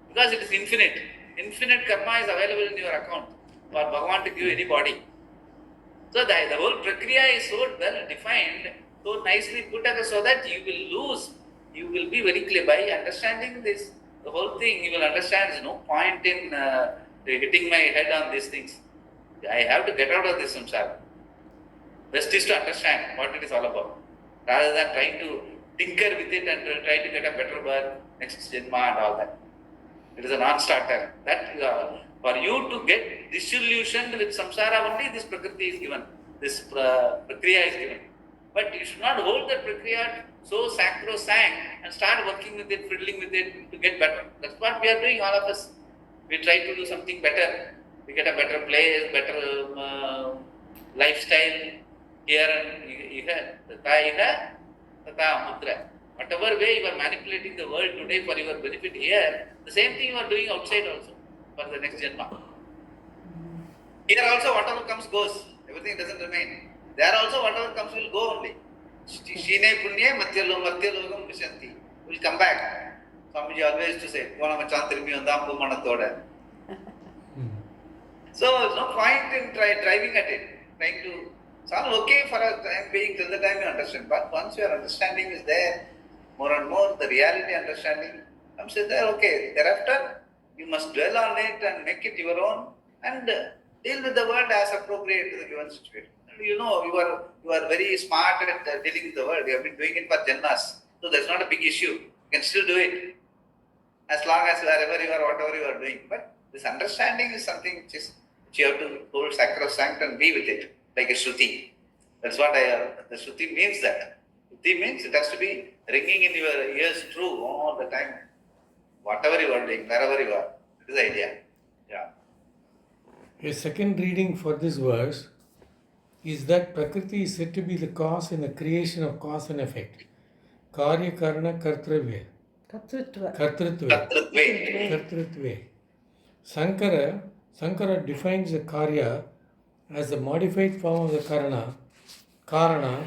Because it is infinite. Infinite karma is available in your account for Bhagavan to give any body. So, the whole prakriya is so well defined, so nicely put together, so that you will lose. You will be very clear by understanding this, the whole thing. You will understand there is no point in hitting my head on these things. I have to get out of this samsara. Best is to understand what it is all about, rather than trying to tinker with it and try to get a better birth, next janma and all that. It is a non-starter. That for you to get disillusioned with samsara, only this prakriti is given. This prakriya is given. But you should not hold that prakriya so sacrosanct and start working with it, fiddling with it to get better. That's what we are doing, all of us. We try to do something better. We get a better place, better lifestyle here and here. Tata mudra. Whatever way you are manipulating the world today for your benefit here, the same thing you are doing outside also for the next janma. Here also whatever comes goes. Everything doesn't remain. There also whatever comes will go only. Shine punye matyalogam vishanti. Will come back. Swamiji always used to say, Pona machan tirmi vandam pumanathoda. So there's no point in driving at it. Trying to. It's all okay for a time being till the time you understand. But once your understanding is there, more and more the reality understanding comes in there, okay. Thereafter, you must dwell on it and make it your own and deal with the world as appropriate to the given situation. You know, you are very smart at dealing with the world. You have been doing it for janmas. So there's not a big issue. You can still do it. As long as wherever you are, whatever you are doing. But this understanding is something which you have to hold sacrosanct and be with it. Like a Shruti. That's what the Shruti means that. Shruti means it has to be ringing in your ears true all the time. Whatever you are doing, wherever you are. That is the idea. Yeah. A second reading for this verse is that Prakriti is said to be the cause in the creation of cause and effect. Karya Karana Kartravya. Kartritve. Sankara defines the Karya as the modified form of the Karana,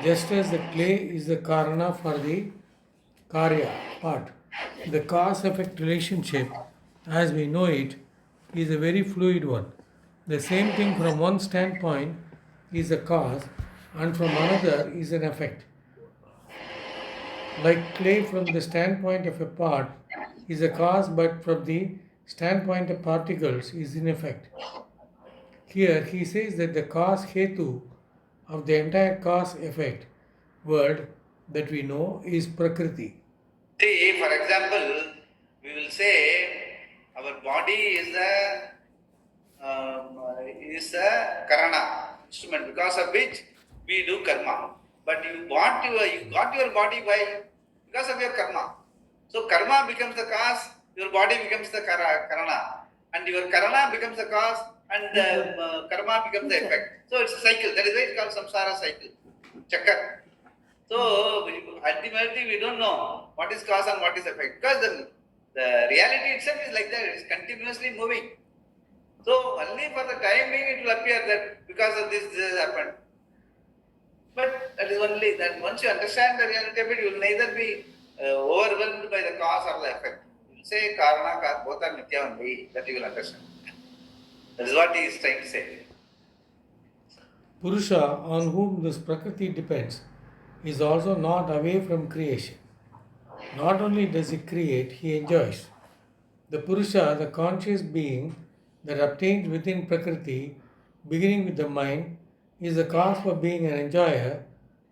just as the clay is the Karana for the Karya part. The cause-effect relationship, as we know it, is a very fluid one. The same thing from one standpoint is a cause and from another is an effect. Like clay from the standpoint of a part is a cause, but from the standpoint of particles is in effect. Here he says that the cause hetu of the entire cause effect world that we know is Prakriti. See, for example, we will say our body is a karana instrument because of which we do karma. But you got your body because of your karma. So karma becomes the cause, your body becomes the karana, and your karana becomes the cause, and karma becomes the effect. So it's a cycle. That is why it's called samsara cycle, chakra. So ultimately we don't know what is cause and what is effect because the reality itself is like that. It is continuously moving. So only for the time being it will appear that because of this happened. But that is only that once you understand the reality of it, you will neither be overwhelmed by the cause or the effect. You will say karana, both are mithya only, that you will understand. That is what he is trying to say. Purusha, on whom this Prakriti depends, is also not away from creation. Not only does he create, he enjoys. The Purusha, the conscious being that obtains within Prakriti, beginning with the mind, is the cause for being an enjoyer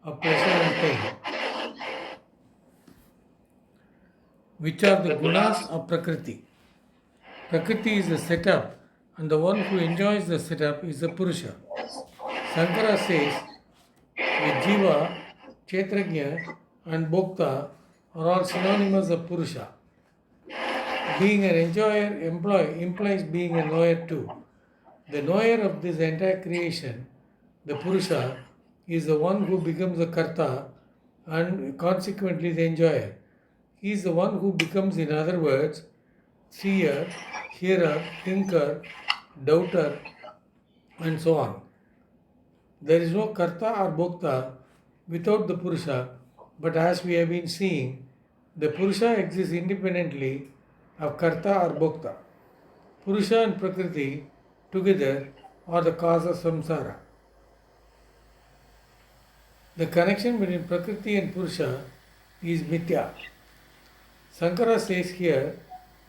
of pleasure and pain, which are the gunas of Prakriti. Prakriti is the setup, and the one who enjoys the setup is the Purusha. Shankara says that Jiva, Kshetrajna, and Bhokta are all synonymous of Purusha. Being an enjoyer implies being a knower too. The knower of this entire creation, the Purusha, is the one who becomes the Karta and consequently the enjoyer. He is the one who becomes, in other words, seer, hearer, thinker, doubter, and so on. There is no Karta or Bhokta without the Purusha, but as we have been seeing, the Purusha exists independently of Karta or Bhokta. Purusha and Prakriti together are the cause of samsara. The connection between Prakriti and Purusha is mithya. Sankara says here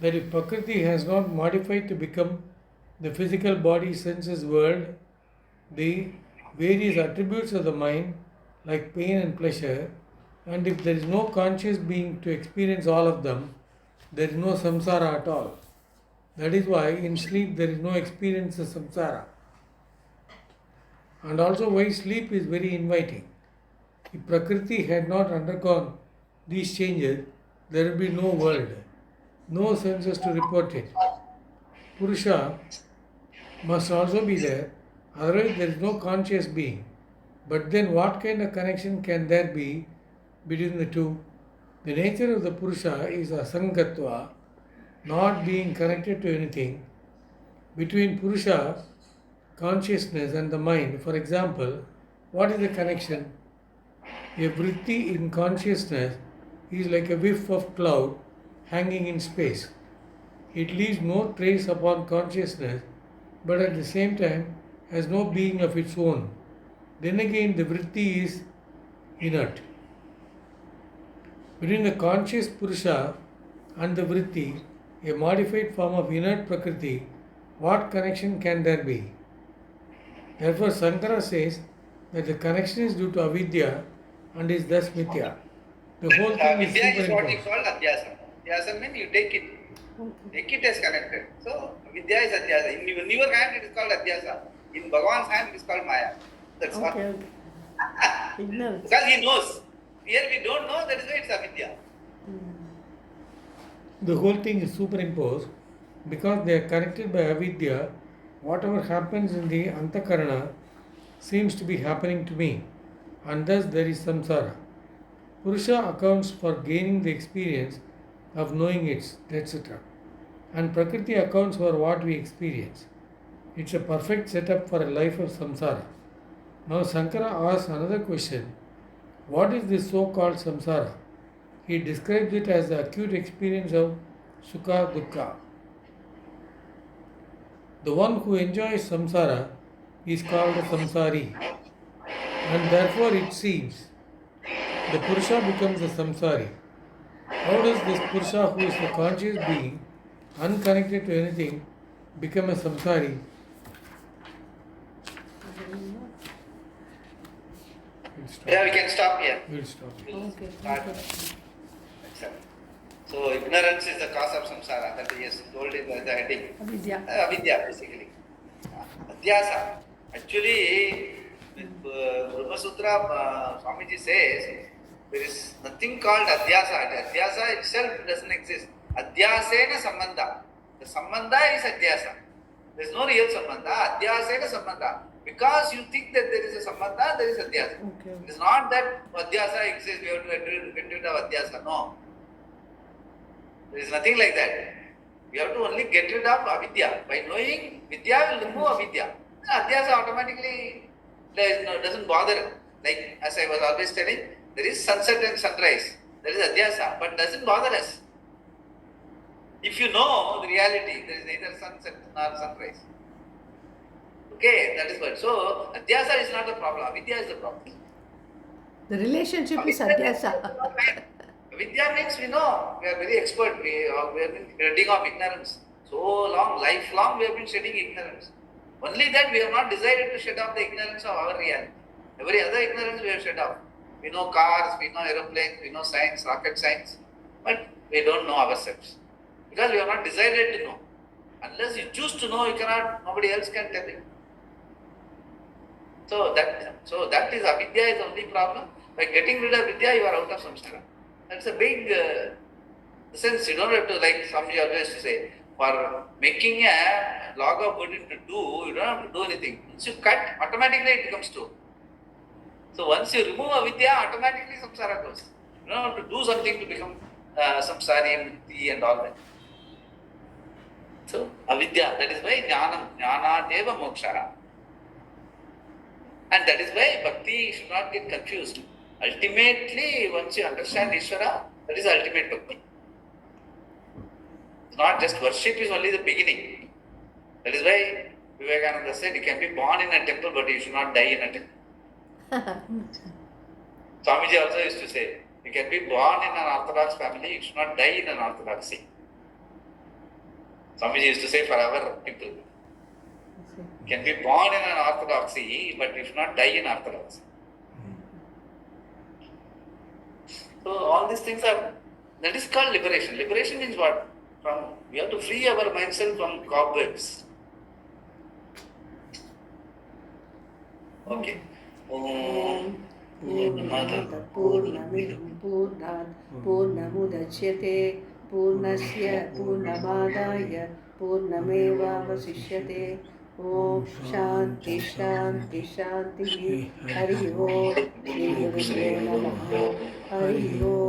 that if Prakriti has not modified to become the physical body, senses, world, the various attributes of the mind like pain and pleasure, and if there is no conscious being to experience all of them, there is no samsara at all. That is why in sleep there is no experience of samsara. And also why sleep is very inviting. If Prakriti had not undergone these changes, there would be no world, no senses to report it. Purusha must also be there, otherwise there is no conscious being. But then what kind of connection can there be between the two? The nature of the Purusha is asangatva, not being connected to anything. Between Purusha, consciousness and the mind, for example, what is the connection? A vritti in consciousness is like a whiff of cloud hanging in space. It leaves no trace upon consciousness, but at the same time has no being of its own. Then again, the vritti is inert. Between the conscious Purusha and the vritti, a modified form of inert Prakriti, what connection can there be? Therefore, Sankara says that the connection is due to avidya and is thus mithya. The whole thing is Vidya is what you superimposed. call adhyasa. Adhyasa means you take it. Take it as connected. So, Vidya is adhyasa. In your hand it is called adhyasa. In Bhagavan's hand it is called maya. That's all. Okay. Ignorance. Because he knows. Here we don't know, that is why it's avidya. The whole thing is superimposed because they are connected by avidya. Whatever happens in the antakarana seems to be happening to me, and thus there is samsara. Purusha accounts for gaining the experience of knowing it, etc. And Prakriti accounts for what we experience. It's a perfect setup for a life of samsara. Now Sankara asks another question. What is this so-called samsara? He describes it as the acute experience of sukha dukkha. The one who enjoys samsara is called a samsari, and therefore it seems the Purusha becomes a samsari. How does this Purusha, who is the conscious being, unconnected to anything, become a samsari? Yeah, we can stop here. We'll stop. Okay. Start. Accept. So, ignorance is the cause of samsara. That he has told it as the heading. Avidya. Avidya, basically. Adhyasa. Actually, with Brahma Sutra, Swamiji says, there is nothing called adhyasa. Adhyasa itself doesn't exist. Adhyasena sambandha. The sambandha is adhyasa. There is no real sambandha. Adhyasena sambandha. Because you think that there is a sambandha, there is adhyasa. Okay. It is not that adhyasa exists, we have to get rid of adhyasa. No. There is nothing like that. We have to only get rid of avidya. By knowing, vidya will remove avidya. Adhyasa automatically doesn't bother. Like as I was always telling, there is sunset and sunrise. There is adhyasa, but doesn't bother us. If you know the reality, there is neither sunset nor sunrise. Okay, that is what. So, adhyasa is not the problem. Avidya is the problem. The relationship is adhyasa. Vidya means we know, we are very expert, we have been shedding of ignorance. So long, lifelong we have been shedding ignorance. Only that we have not decided to shed off the ignorance of our reality. Every other ignorance we have shed off. We know cars, we know aeroplanes, we know science, rocket science, but we don't know ourselves. Because we have not decided to know. Unless you choose to know, you cannot, nobody else can tell you. So that is avidya is the only problem. By getting rid of vidya, you are out of samsara. That's a big sense. You don't have to, like Swamiji always used to say, for making a log of wood into two, you don't have to do anything. Once you cut, automatically it becomes two. So once you remove avidya, automatically samsara goes. You don't have to do something to become samsari and mukti and all that. So avidya, that is why jnanadeva moksha. And that is why bhakti should not get confused. Ultimately, once you understand Ishvara, that is ultimate bhakti. It's not just worship is only the beginning. That is why Vivekananda said you can be born in a temple, but you should not die in a temple. Swamiji also used to say, you can be born in an orthodox family, you should not die in an orthodoxy. Swamiji used to say for our people, you can be born in an orthodoxy, but you should not die in orthodoxy. So all these things are That is called liberation. Liberation means what? We have to free our mindself from cobwebs. Okay. Om पूर्णमद पूर्णमिदं पूर्णात् पूर्णमुदच्यते पूर्णस्य पूर्णमादाय पूर्णमेवावशिष्यते ॐ शान्ति शान्ति शान्तिः हरि ओम् श्री गुरुभ्यो नमः हरि ओम्